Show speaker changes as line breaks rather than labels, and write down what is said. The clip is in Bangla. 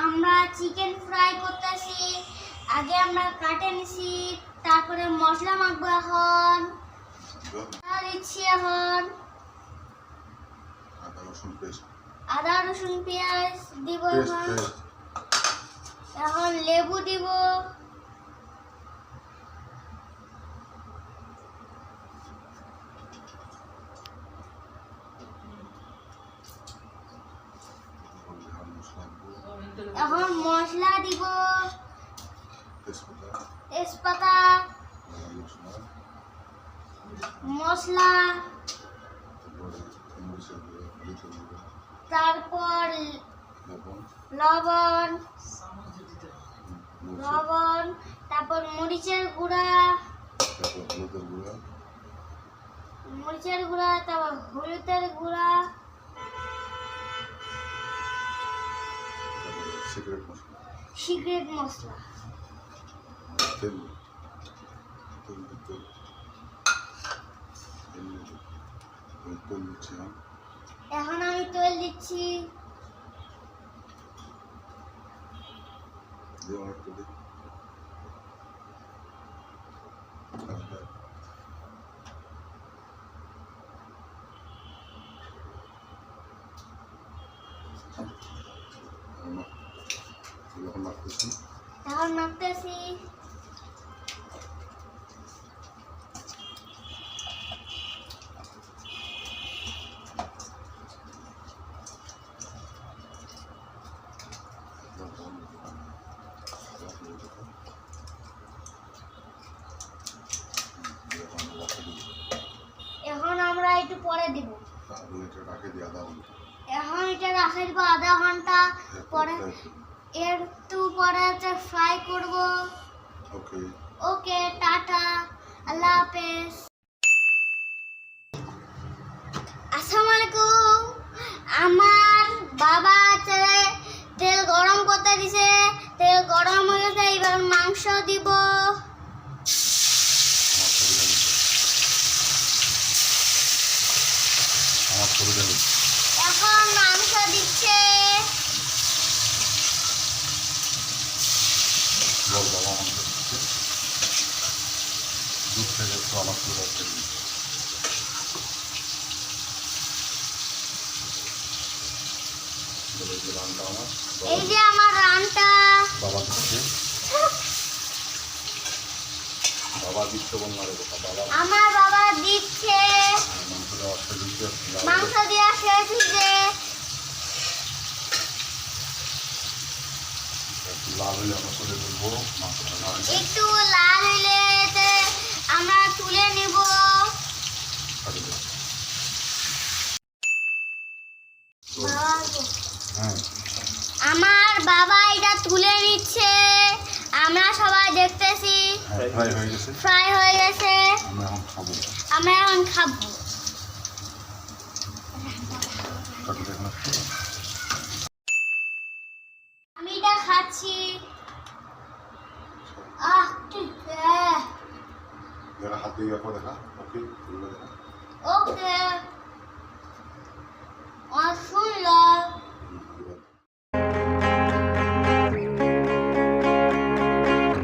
আমরা চিকেন ফ্রাই করতেছি। আগে আমরা কাটে নিছি, তারপরে মশলা মাখবো। এখন দিচ্ছি এখন আদা রসুন পেঁয়াজ দিব। এখন লেবু দিব। এখন মশলা দিব, তেজপাতা, মশলা, তারপর লবণ, তারপর মরিচের গুঁড়া, তারপর হলুদের গুঁড়া, সিক্রেট মশলা। এখন আমি তেল দিচ্ছি। এখন নাড়তেছি। এখন আমরা একটু পরে দিব। এখন এটা রাখে দিব আধা ঘন্টা পরে। একটু পরে ফ্রাই করব। ওকে, টাটা, আল্লাহ হাফেজ। আসসালামু আলাইকুম। আমার বাবা তেল গরম করতে দিছে। তেল গরম হয়ে গেছে, এবার মাংস দিব। এখন মাংস দিচ্ছে। এই যে আমার রানটা
বাবা দিচ্ছে।
আমার বাবা দিচ্ছে। মাংস দেওয়া শেষ হয়েছে। একটু লাল হইলে আমরা তুলে নিব। আমার বাবা এটা তুলে নিচ্ছে, আমরা সবাই দেখতেছি। ফ্রাই হয়ে গেছে, আমরা এখন খাবো। আমি এটা খাচ্ছি। ওকে, শুনলো।